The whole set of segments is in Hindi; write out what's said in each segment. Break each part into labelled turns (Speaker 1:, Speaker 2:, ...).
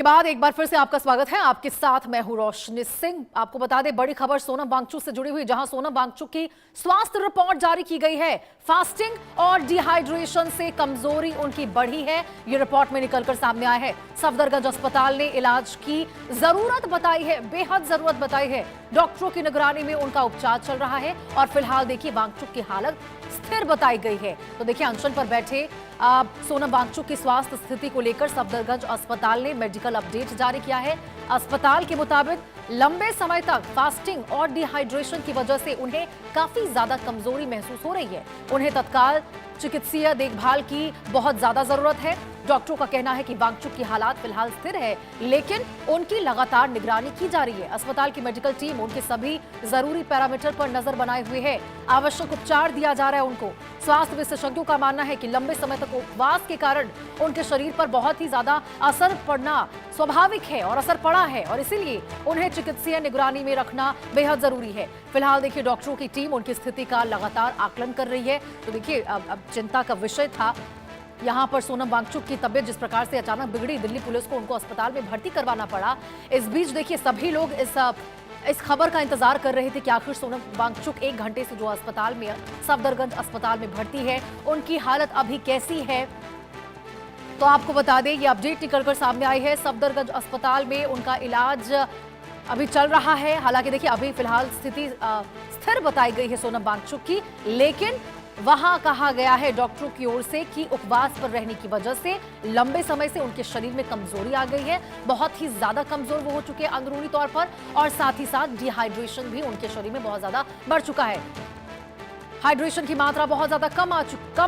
Speaker 1: के बाद एक बार फिर से आपका स्वागत है। आपके साथ मैं हूं रोशनी सिंह। आपको बता दें बड़ी खबर सोनम वांगचुक से जुड़ी हुई, जहां सोनम वांगचुक की स्वास्थ्य रिपोर्ट जारी की गई है। फास्टिंग और डिहाइड्रेशन से कमजोरी उनकी बढ़ी है, ये रिपोर्ट में निकलकर सामने आया है। सफदरगंज अस्पताल ने इलाज की जरूरत बताई है, बेहद जरूरत बताई है। डॉक्टरों की निगरानी में उनका उपचार चल रहा है और फिलहाल देखिए वांगचुक की हालत स्थिर बताई गई है। तो देखिए अनशन पर बैठे सोनम वांगचुक की स्वास्थ्य स्थिति को लेकर सफदरगंज अस्पताल ने मेडिकल अपडेट जारी किया है। अस्पताल के मुताबिक लंबे समय तक फास्टिंग और डिहाइड्रेशन की वजह से उन्हें काफी ज्यादा कमजोरी महसूस हो रही है। उन्हें तत्काल चिकित्सीय देखभाल की बहुत ज्यादा जरूरत है। डॉक्टरों का कहना है कि वांगचुक की हालात फिलहाल स्थिर है, लेकिन उनकी लगातार निगरानी की जा रही है। अस्पताल की मेडिकल टीम उनके सभी जरूरी पैरामीटर पर नजर बनाए हुए है। आवश्यक उपचार दिया जा रहा है उनको। स्वास्थ्य विशेषज्ञों का मानना है कि लंबे समय तक उपवास के कारण उनके शरीर पर बहुत ही ज्यादा असर पड़ना स्वाभाविक है और असर पड़ा है, और इसीलिए उन्हें चिकित्सीय निगरानी में रखना बेहद जरूरी है। फिलहाल देखिए डॉक्टरों की टीम उनकी स्थिति का लगातार आकलन कर रही है। तो देखिए अब चिंता का विषय था यहां पर सोनम वांगचुक की तबीयत जिस प्रकार से अचानक बिगड़ी, दिल्ली पुलिस को उनको अस्पताल में भर्ती करवाना पड़ा। इस बीच देखिए सभी लोग इस खबर का इंतजार कर रहे थे कि आखिर सोनम वांगचुक 1 घंटे से जो अस्पताल में सफदरगंज अस्पताल में भर्ती है, उनकी हालत अभी कैसी है। तो आपको बता दें ये अपडेट निकलकर सामने आई है। सफदरगंज अस्पताल में उनका इलाज अभी चल रहा है। हालांकि देखिए अभी फिलहाल स्थिति स्थिर बताई गई है सोनम वांगचुक की, लेकिन वहां कहा गया है डॉक्टरों की ओर से कि उपवास पर रहने की वजह से लंबे समय से उनके शरीर में कमजोरी आ गई है। बहुत ही ज्यादा कमजोर वो हो चुके हैं अंदरूनी तौर पर, और साथ ही साथ डिहाइड्रेशन भी उनके शरीर में बहुत ज्यादा बढ़ चुका है। हाइड्रेशन की मात्रा बहुत ज्यादा कम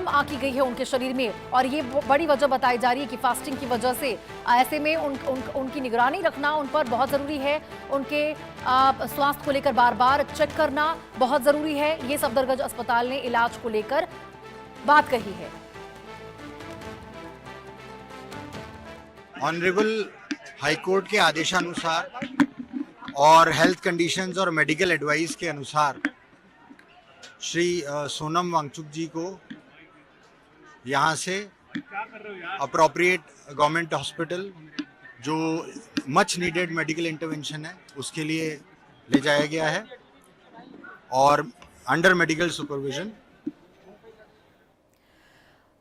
Speaker 1: आकी गई है उनके शरीर में, और ये बड़ी वजह बताई जा रही है कि फास्टिंग की वजह से। ऐसे में उनकी निगरानी रखना उन पर बहुत जरूरी है। उनके स्वास्थ्य को लेकर बार बार चेक करना बहुत जरूरी है। ये सफदरगंज अस्पताल ने इलाज को लेकर बात कही है।
Speaker 2: ऑनरेबल हाईकोर्ट के आदेशानुसार और हेल्थ कंडीशंस और मेडिकल एडवाइस के अनुसार श्री सोनम वांगचुक जी को यहाँ से अप्रोप्रिएट गवर्नमेंट हॉस्पिटल जो मच नीडेड मेडिकल इंटरवेंशन है उसके लिए ले जाया गया है, और अंडर मेडिकल सुपरविजन।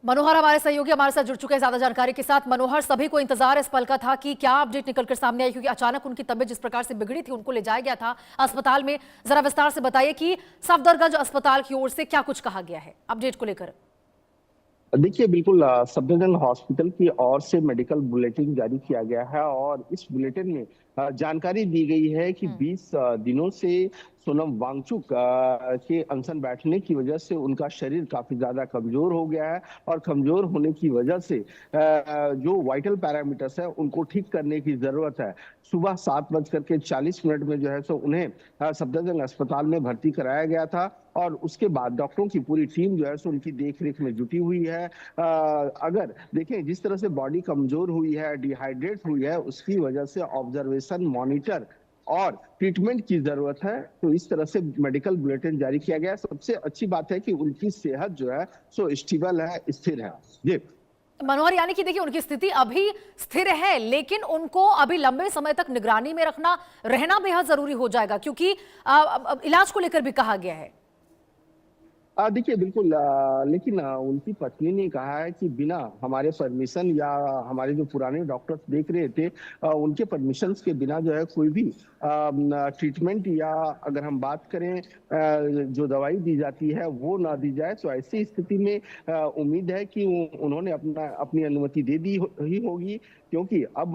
Speaker 1: मनोहर हमारे सहयोगी हमारे साथ जुड़ चुके हैं ज्यादा जानकारी के साथ। मनोहर, सभी को इंतजार इस पल का था कि क्या अपडेट निकलकर सामने आई, क्योंकि अचानक उनकी तबीयत जिस प्रकार से बिगड़ी थी उनको ले जाया गया था अस्पताल में। जरा विस्तार से बताइए कि सफदरगंज अस्पताल की ओर से क्या कुछ कहा गया है अपडेट को लेकर।
Speaker 3: देखिए बिल्कुल सफदरजंग हॉस्पिटल की ओर से मेडिकल बुलेटिन जारी किया गया है, और इस बुलेटिन में जानकारी दी गई है कि 20 दिनों से सोनम वांगचुक के अनशन बैठने की वजह से उनका शरीर काफी ज्यादा कमजोर हो गया है, और कमजोर होने की वजह से जो वाइटल पैरामीटर्स है उनको ठीक करने की जरूरत है। सुबह 7:40 में जो है सो उन्हें सफदरजंग अस्पताल में भर्ती कराया गया था, और उसके बाद डॉक्टरों की पूरी टीम जो है सो उनकी देखरेख में जुटी हुई है। अगर देखें जिस तरह से बॉडी कमजोर हुई है, डिहाइड्रेट हुई है, उसकी वजह से ऑब्जर्वेशन, मॉनिटर और ट्रीटमेंट की जरूरत है। तो इस तरह से मेडिकल बुलेटिन जारी किया गया है। सबसे अच्छी बात है कि उनकी सेहत जो है सो स्टेबल है, स्थिर है। जी
Speaker 1: मनोहर, यानी कि देखिए उनकी स्थिति अभी स्थिर है, लेकिन उनको अभी लंबे समय तक निगरानी में रहना बेहद जरूरी हो जाएगा, क्योंकि इलाज को लेकर भी कहा गया है।
Speaker 3: देखिए बिल्कुल, लेकिन उनकी पत्नी ने कहा है कि बिना हमारे परमिशन या हमारे जो पुराने डॉक्टर्स देख रहे थे उनके परमिशन के बिना जो है कोई भी ट्रीटमेंट या अगर हम बात करें जो दवाई दी जाती है वो ना दी जाए। तो ऐसी स्थिति में उम्मीद है कि उन्होंने अपनी अनुमति दे दी ही होगी, क्योंकि अब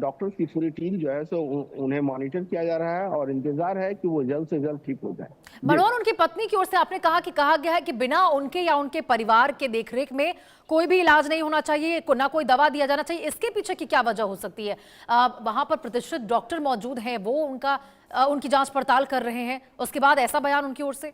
Speaker 3: डॉक्टर की पूरी टीम जो है सो उन्हें मॉनिटर किया जा रहा है, और इंतजार है कि वो जल्द से जल्द ठीक हो जाए।
Speaker 1: मनोहर, उनकी पत्नी की ओर से आपने कहा गया है कि बिना उनके या उनके परिवार के देखरेख में कोई भी इलाज नहीं होना चाहिए, ना कोई दवा दिया जाना चाहिए। इसके पीछे की क्या वजह हो सकती है? वहां पर प्रतिष्ठित डॉक्टर मौजूद हैं, वो उनकी जांच पड़ताल कर रहे हैं, उसके बाद ऐसा बयान उनकी ओर से।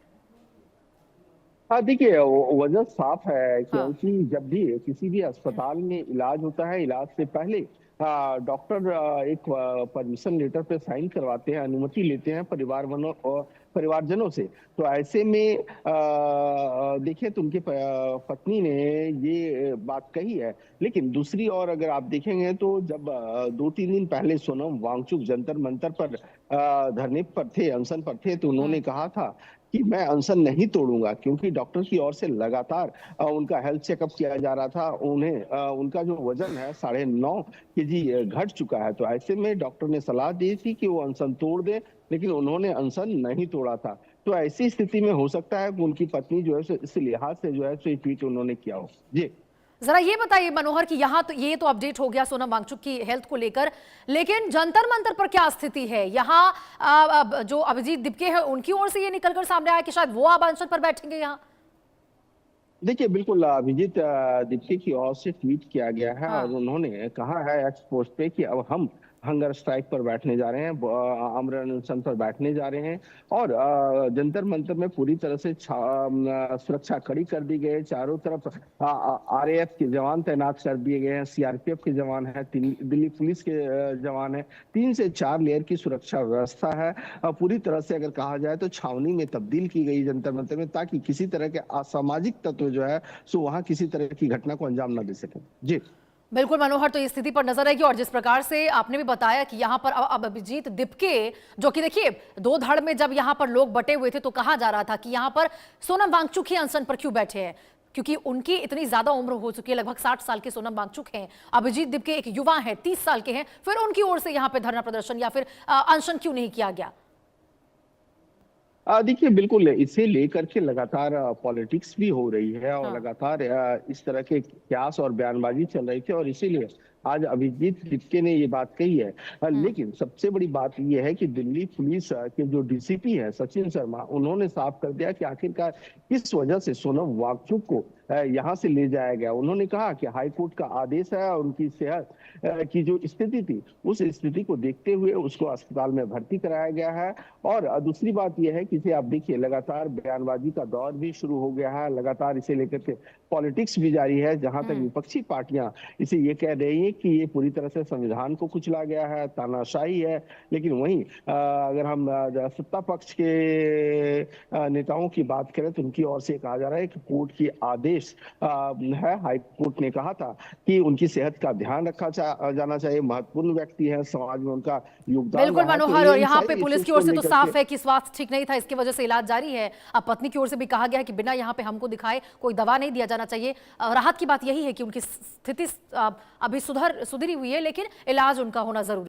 Speaker 3: हाँ देखिए वजह साफ है, क्योंकि जब भी किसी भी अस्पताल में इलाज होता है, इलाज से पहले डॉक्टर एक परमिशन लेटर पे साइन करवाते हैं, अनुमति लेते हैं परिवारजनों से। तो ऐसे में देखिए तो उनकी पत्नी ने ये बात कही है। लेकिन दूसरी ओर अगर आप देखेंगे तो जब 2-3 दिन पहले सोनम वांगचुक जंतर मंतर पर धरने पर थे, अनशन पर थे, तो उन्होंने कहा था कि मैं अनशन नहीं तोड़ूंगा, क्योंकि डॉक्टर की ओर से लगातार उनका हेल्थ चेकअप किया जा रहा था। उन्हें उनका जो वजन है 9.5 केजी घट चुका है। तो ऐसे में डॉक्टर ने सलाह दी थी कि वो अनशन तोड़ दे, लेकिन उन्होंने अनशन नहीं तोड़ा था। तो ऐसी स्थिति में हो सकता है कि उनकी पत्नी जो है इस लिहाज से जो है ये ट्वीट उन्होंने किया हो। जी
Speaker 1: जरा ये बताइए मनोहर कि यहाँ तो ये तो अपडेट हो गया सोनम वांगचुक की हेल्थ को लेकर, लेकिन जंतर मंतर पर क्या स्थिति है? यहाँ जो अभिजीत दिपके हैं उनकी ओर से ये निकलकर सामने आया कि शायद वो अब अनशन पर बैठेंगे यहाँ।
Speaker 3: देखिए, बिल्कुल अभिजीत दीप्ति की ओर से ट्वीट किया गया है
Speaker 1: हाँ।
Speaker 3: और उन्होंने कहा है एक्स पोस्ट पे कि अब हम हंगर स्ट्राइक पर बैठने जा रहे हैं, आमरण अनशन पर बैठने जा रहे हैं। और जंतर मंतर में पूरी तरह से सुरक्षा कड़ी कर दी गई है। चारों तरफ आरएएफ के जवान तैनात कर दिए गए हैं, सीआरपीएफ के जवान है, दिल्ली पुलिस के जवान है। 3 से 4 लेयर की सुरक्षा व्यवस्था है। पूरी तरह से अगर कहा जाए तो छावनी में तब्दील की गई जंतर मंतर में, ताकि किसी तरह के असामाजिक तत्व जो है सो वहां किसी तरह की घटना को अंजाम न दे सके। जी
Speaker 1: बिल्कुल मनोहर, तो इस स्थिति पर नजर रहेगी। और जिस प्रकार से आपने भी बताया कि यहाँ पर अब अभिजीत दिपके, जो कि देखिए दो धड़ में जब यहाँ पर लोग बटे हुए थे तो कहा जा रहा था कि यहाँ पर सोनम वांगचुक ही अनशन पर क्यों बैठे हैं, क्योंकि उनकी इतनी ज्यादा उम्र हो चुकी है, लगभग 60 साल के सोनम वांगचुक हैं, अभिजीत दिपके एक युवा हैं, 30 साल के हैं, फिर उनकी ओर से यहाँ पे धरना प्रदर्शन या फिर अनशन क्यों नहीं किया गया?
Speaker 3: देखिए, बिल्कुल इसे लेकर के लगातार पॉलिटिक्स भी हो रही है और
Speaker 1: हाँ।
Speaker 3: लगातार इस तरह के क्यास और बयानबाजी चल रही थी, और इसीलिए आज अभिजीत दिपके ने ये बात कही है। लेकिन सबसे बड़ी बात ये है कि दिल्ली पुलिस के जो डीसीपी है सचिन शर्मा, उन्होंने साफ कर दिया कि आखिरकार किस वजह से सोनम वांगचुक को यहाँ से ले जाया गया। उन्होंने कहा कि हाई कोर्ट का आदेश है और उनकी सेहत की जो स्थिति थी उस स्थिति को देखते हुए उसको अस्पताल में भर्ती कराया गया है। और दूसरी बात यह है कि इसे आप देखिए लगातार बयानबाजी का दौर भी शुरू हो गया है, लगातार इसे लेकर के पॉलिटिक्स भी जारी है, जहां तक विपक्षी पार्टियां इसे ये कह रही है कि ये पूरी तरह से संविधान को कुचला गया है, तानाशाही है। लेकिन वहीं अगर हम सत्ता पक्ष के नेताओं की बात करें तो उनकी ओर से कहा जा रहा है कि कोर्ट की आदेश है, हाई कोर्ट ने कहा था कि उनकी सेहत का ध्यान रखा जाना चाहिए, महत्वपूर्ण व्यक्ति है, समाज में उनका योगदान
Speaker 1: बिल्कुल
Speaker 3: रहा है। तो
Speaker 1: मनोहर,
Speaker 3: ये
Speaker 1: और यहाँ
Speaker 3: सारी
Speaker 1: पे पुलिस
Speaker 3: issues
Speaker 1: की ओर
Speaker 3: को
Speaker 1: से तो
Speaker 3: लेकर
Speaker 1: साफ
Speaker 3: के
Speaker 1: है कि स्वास्थ्य ठीक नहीं था, इसकी वजह से इलाज जारी है। अब पत्नी की ओर से भी कहा गया है कि बिना यहाँ पे हमको दिखाए कोई दवा नहीं दिया जाना चाहिए। राहत की बात यही है कि उनकी स्थिति अभी सुधरी हुई है, लेकिन इलाज उनका होना जरूरी